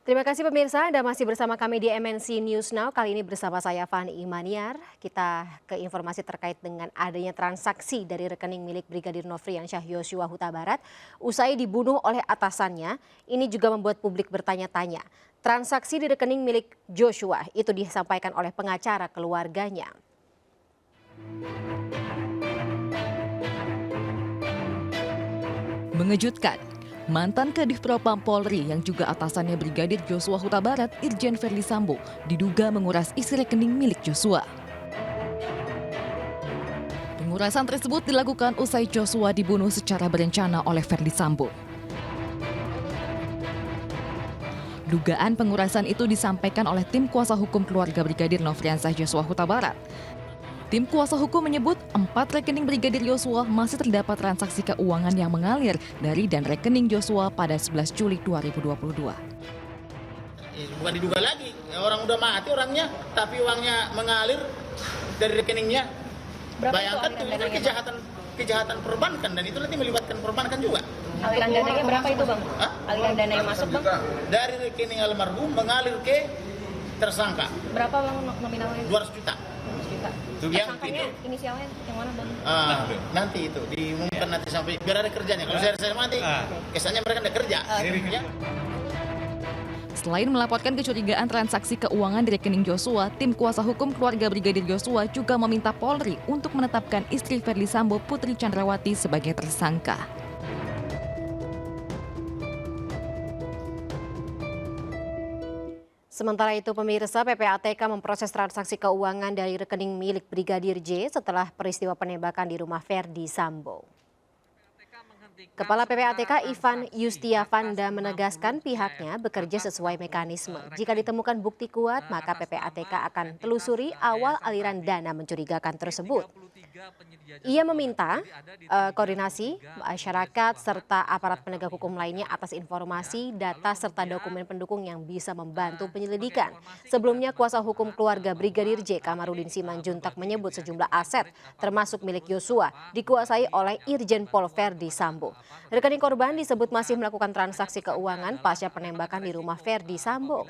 Terima kasih pemirsa, Anda masih bersama kami di MNC News Now. Kali ini bersama saya Fani Imaniar. Kita ke informasi terkait dengan adanya transaksi dari rekening milik Brigadir Nofriansyah Yosua Huta Barat. Usai dibunuh oleh atasannya, ini juga membuat publik bertanya-tanya. Transaksi di rekening milik Joshua itu disampaikan oleh pengacara keluarganya. Mengejutkan. Mantan Kadif Propam Polri yang juga atasannya Brigadir Joshua Huta Barat, Irjen Verdi Sambo, diduga menguras isi rekening milik Joshua. Pengurasan tersebut dilakukan usai Joshua dibunuh secara berencana oleh Verdi Sambo. Dugaan pengurasan itu disampaikan oleh tim kuasa hukum keluarga Brigadir Nofriansyah Joshua Huta Barat. Tim kuasa hukum menyebut 4 rekening Brigadir Joshua masih terdapat transaksi keuangan yang mengalir dari dan rekening Joshua pada 11 Juli 2022. Bukan diduga lagi, orang udah mati orangnya, tapi uangnya mengalir dari rekeningnya. Bayangkan tuh itu kejahatan perbankan dan itu nanti melibatkan perbankan juga. Aliran dananya berapa itu bang? Hah? Aliran dana yang masuk bang? Dari rekening almarhum mengalir ke tersangka. Berapa bang nominalnya? 200 juta. Tersangkanya inisialnya yang mana bang? Nanti itu diumumkan nanti sampai biar ada kerjanya. Kalau saya mati, kesannya mereka ada kerja. Ya. Selain melaporkan kecurigaan transaksi keuangan di rekening Joshua, tim kuasa hukum keluarga Brigadir Joshua juga meminta Polri untuk menetapkan istri Verdi Sambo, Putri Chandrawati, sebagai tersangka. Sementara itu pemirsa, PPATK memproses transaksi keuangan dari rekening milik Brigadir J setelah peristiwa penembakan di rumah Verdi Sambo. Kepala PPATK Ivan Yustiavanda menegaskan pihaknya bekerja sesuai mekanisme. Jika ditemukan bukti kuat, maka PPATK akan telusuri awal aliran dana mencurigakan tersebut. Ia meminta koordinasi masyarakat serta aparat penegak hukum lainnya atas informasi, data serta dokumen pendukung yang bisa membantu penyelidikan. Sebelumnya kuasa hukum keluarga Brigadir J Kamarudin Simanjuntak menyebut sejumlah aset termasuk milik Joshua dikuasai oleh Irjen Pol Verdi Sambo. Rekening korban disebut masih melakukan transaksi keuangan pasca penembakan di rumah Verdi Sambo.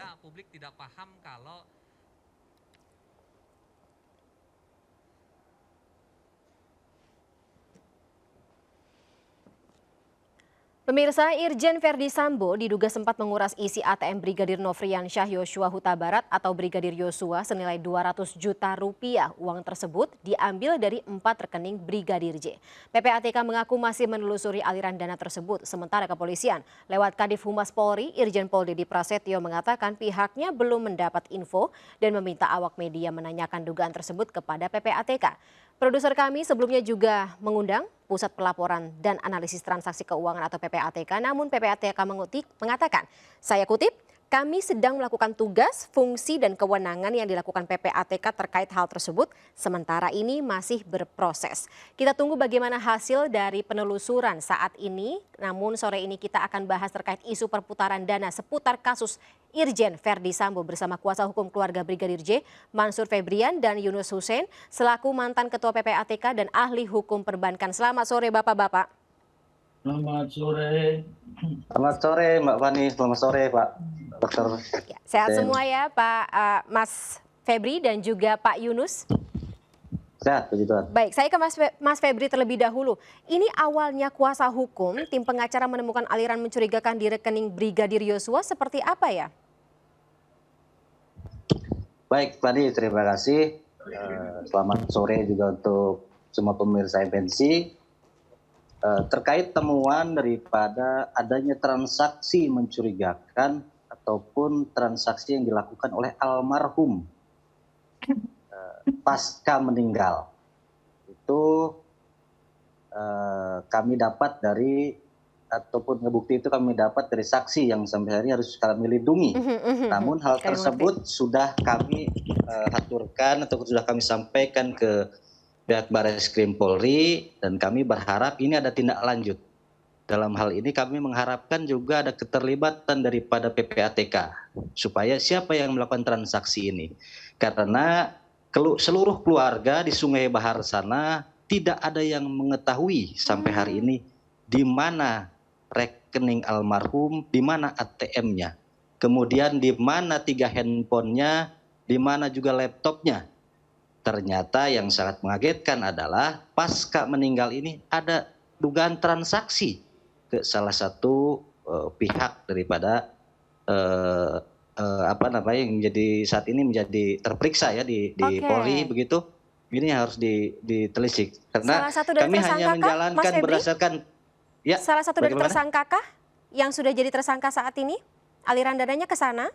Pemirsa, Irjen Verdi Sambo diduga sempat menguras isi ATM Brigadir Nofriansyah Yosua Huta Barat atau Brigadir Yosua senilai 200 juta rupiah. Uang tersebut diambil dari 4 rekening Brigadir J. PPATK mengaku masih menelusuri aliran dana tersebut. Sementara kepolisian lewat Kadif Humas Polri, Irjen Pol Dedy Prasetyo mengatakan pihaknya belum mendapat info dan meminta awak media menanyakan dugaan tersebut kepada PPATK. Produser kami sebelumnya juga mengundang Pusat Pelaporan dan Analisis Transaksi Keuangan atau PPATK, namun PPATK mengatakan, saya kutip, kami sedang melakukan tugas, fungsi, dan kewenangan yang dilakukan PPATK terkait hal tersebut, sementara ini masih berproses. Kita tunggu bagaimana hasil dari penelusuran saat ini, namun sore ini kita akan bahas terkait isu perputaran dana seputar kasus Irjen Verdi Sambo bersama kuasa hukum keluarga Brigadir J, Mansur Febrian dan Yunus Hussein, selaku mantan Ketua PPATK dan ahli hukum perbankan. Selamat sore Bapak-Bapak. Selamat sore. Selamat sore Mbak Fani, selamat sore Pak Dokter. Ya, sehat semua ya Pak Mas Febri dan juga Pak Yunus. Sehat, puji Tuhan. Baik, saya ke Mas Febri terlebih dahulu. Ini awalnya kuasa hukum, tim pengacara menemukan aliran mencurigakan di rekening Brigadir Yosua seperti apa ya? Baik, Fani, terima kasih. Selamat sore juga untuk semua pemirsa MNC. Terkait temuan daripada adanya transaksi mencurigakan ataupun transaksi yang dilakukan oleh almarhum pasca meninggal, itu kami dapat dari ataupun bukti itu kami dapat dari saksi yang sampai hari harus kami lindungi. Namun hal tersebut sudah kami aturkan atau sudah kami sampaikan ke pihak Barreskrim Polri dan kami berharap ini ada tindak lanjut. Dalam hal ini kami mengharapkan juga ada keterlibatan daripada PPATK supaya siapa yang melakukan transaksi ini. Karena seluruh keluarga di Sungai Bahar sana tidak ada yang mengetahui sampai hari ini di mana rekening almarhum, di mana ATM-nya. kemudian di mana 3 handphonenya, di mana juga laptopnya. Ternyata yang sangat mengagetkan adalah pasca meninggal ini ada dugaan transaksi ke salah satu pihak daripada yang menjadi saat ini menjadi terperiksa ya di Polri begitu. Ini harus ditelisik karena kami hanya menjalankan berdasarkan salah satu dari bagaimana? tersangka kah yang sudah jadi tersangka saat ini? Aliran dananya ke sana?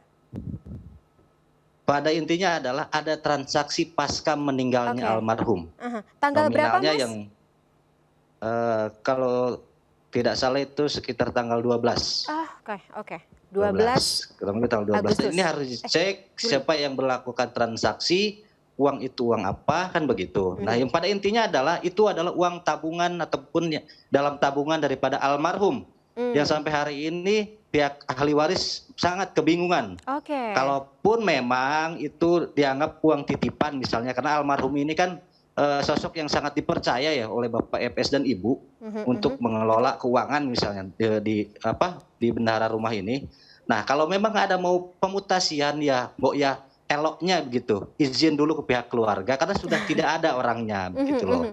Pada intinya adalah ada transaksi pasca meninggalnya almarhum. Tanggal berapa, Nominalnya Mas? yang kalau tidak salah itu sekitar tanggal 12. Oke. 12 Kurang lebih tanggal 12. Agustus. Ini harus dicek siapa yang melakukan transaksi, uang itu uang apa, kan begitu. Nah, yang pada intinya adalah itu adalah uang tabungan ataupun dalam tabungan daripada almarhum. Yang sampai hari ini pihak ahli waris sangat kebingungan. Kalaupun memang itu dianggap uang titipan misalnya, karena almarhum ini kan sosok yang sangat dipercaya ya oleh Bapak FS dan Ibu untuk mengelola keuangan misalnya di bendahara rumah ini. Nah, kalau memang ada mau pemutasian ya, eloknya begitu, izin dulu ke pihak keluarga karena sudah tidak ada orangnya begitu loh.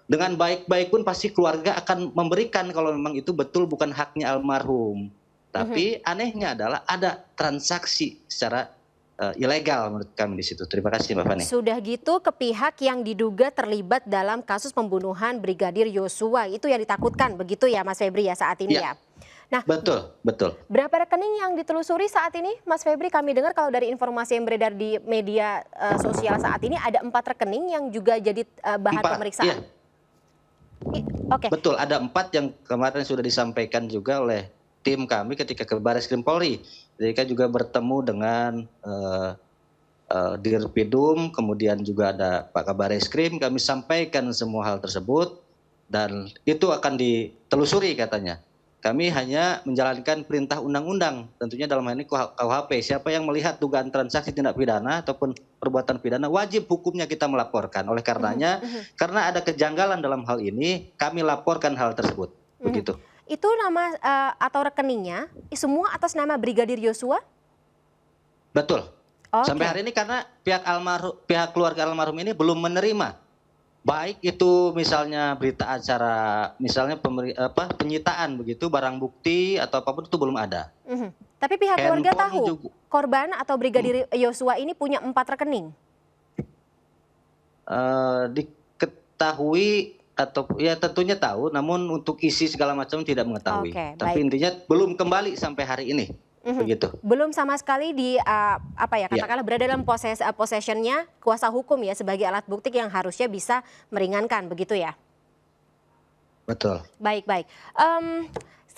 Dengan baik-baik pun pasti keluarga akan memberikan kalau memang itu betul bukan haknya almarhum. Tapi anehnya adalah ada transaksi secara ilegal menurut kami di situ. Terima kasih Mbak Fani. Sudah gitu ke pihak yang diduga terlibat dalam kasus pembunuhan Brigadir Yosua, itu yang ditakutkan begitu ya Mas Febri ya saat ini ya. Nah, betul. Berapa rekening yang ditelusuri saat ini Mas Febri? Kami dengar kalau dari informasi yang beredar di media sosial saat ini ada 4 rekening yang juga jadi bahan pemeriksaan. Iya. Betul, ada 4 yang kemarin sudah disampaikan juga oleh tim kami ketika ke Barreskrim Polri. Mereka juga bertemu dengan Dirpidum, kemudian juga ada Pak Kabar Eskrim. Kami sampaikan semua hal tersebut dan itu akan ditelusuri katanya. Kami hanya menjalankan perintah undang-undang, tentunya dalam hal ini KUHP. Siapa yang melihat dugaan transaksi tindak pidana ataupun perbuatan pidana, wajib hukumnya kita melaporkan. Oleh karenanya, karena ada kejanggalan dalam hal ini, kami laporkan hal tersebut. Begitu. Itu nama atau rekeningnya semua atas nama Brigadir Yosua? Betul. Sampai hari ini karena pihak keluarga almarhum ini belum menerima, baik itu misalnya berita acara, misalnya penyitaan begitu, barang bukti atau apapun itu belum ada. Tapi pihak keluarga tahu korban atau Brigadir Yosua ini punya 4 rekening? Diketahui atau ya tentunya tahu, namun untuk isi segala macam tidak mengetahui. Tapi intinya belum kembali sampai hari ini. Begitu. Belum sama sekali katakanlah berada dalam possessionnya kuasa hukum ya sebagai alat bukti yang harusnya bisa meringankan begitu ya. Betul. Baik.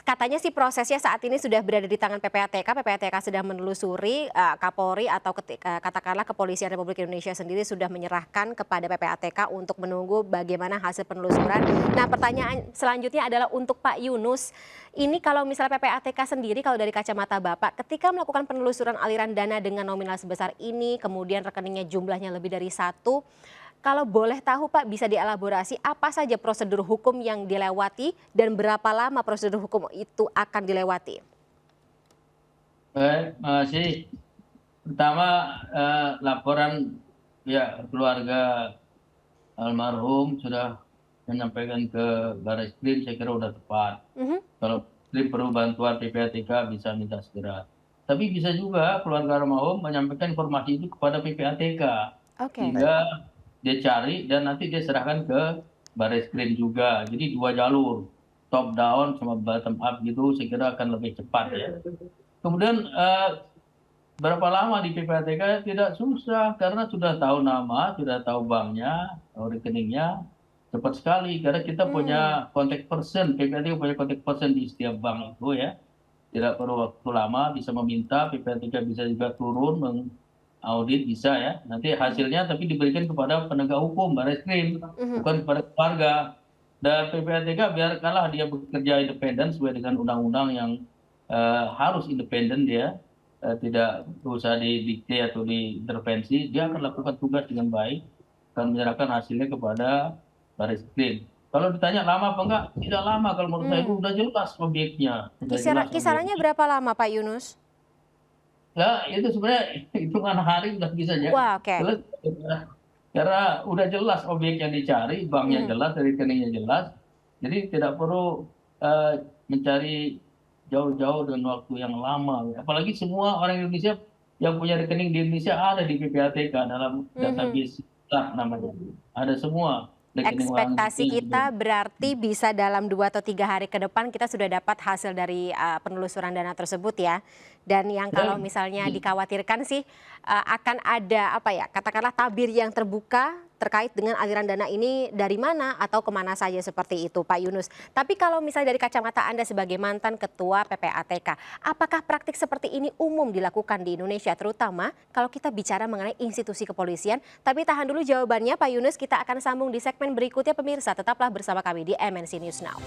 Katanya sih prosesnya saat ini sudah berada di tangan PPATK. PPATK sedang menelusuri, Kapolri atau katakanlah Kepolisian Republik Indonesia sendiri sudah menyerahkan kepada PPATK untuk menunggu bagaimana hasil penelusuran. Nah, pertanyaan selanjutnya adalah untuk Pak Yunus. Ini kalau misalnya PPATK sendiri, kalau dari kacamata Bapak, ketika melakukan penelusuran aliran dana dengan nominal sebesar ini, kemudian rekeningnya jumlahnya lebih dari 1, kalau boleh tahu Pak, bisa dielaborasi apa saja prosedur hukum yang dilewati dan berapa lama prosedur hukum itu akan dilewati? Baik, makasih. Pertama, laporan ya keluarga almarhum sudah menyampaikan ke Barreskrim, saya kira sudah tepat. Kalau perlu bantuan PPATK bisa minta segera. Tapi bisa juga keluarga almarhum menyampaikan informasi itu kepada PPATK. Sehingga dia cari dan nanti dia serahkan ke Barreskrim juga. Jadi 2 jalur, top down sama bottom up gitu, saya kira akan lebih cepat ya. Kemudian berapa lama di PPATK tidak susah karena sudah tahu nama, sudah tahu banknya, tahu rekeningnya, cepat sekali karena kita punya contact person, PPATK punya contact person di setiap bank itu ya. Tidak perlu waktu lama, bisa meminta, PPATK bisa juga turun audit bisa ya, nanti hasilnya tapi diberikan kepada penegak hukum, Barreskrim, bukan kepada keluarga. Dan PPATK biarkanlah dia bekerja independen sesuai dengan undang-undang yang harus independen dia, tidak usah didikte atau diintervensi, dia akan lakukan tugas dengan baik dan menyerahkan hasilnya kepada Barreskrim. Kalau ditanya lama apa enggak, tidak lama kalau menurut saya itu sudah jelas objeknya. Kisarannya berapa lama Pak Yunus? Nah, itu sebenarnya hitungan hari udah bisa ya. Wah, oke. Terus karena udah jelas objek yang dicari, banknya jelas, rekeningnya jelas, jadi tidak perlu mencari jauh-jauh dengan waktu yang lama. Apalagi semua orang Indonesia yang punya rekening di Indonesia ada di PPATK dalam database namanya. Ada semua. Ekspektasi kita berarti bisa dalam 2 atau 3 hari ke depan kita sudah dapat hasil dari penelusuran dana tersebut ya. Dan yang kalau misalnya dikhawatirkan sih akan ada apa ya, katakanlah tabir yang terbuka terkait dengan aliran dana ini dari mana atau kemana saja seperti itu Pak Yunus. Tapi kalau misalnya dari kacamata Anda sebagai mantan Ketua PPATK, apakah praktik seperti ini umum dilakukan di Indonesia terutama kalau kita bicara mengenai institusi kepolisian? Tapi tahan dulu jawabannya Pak Yunus, kita akan sambung di segmen berikutnya pemirsa. Tetaplah bersama kami di MNC News Now.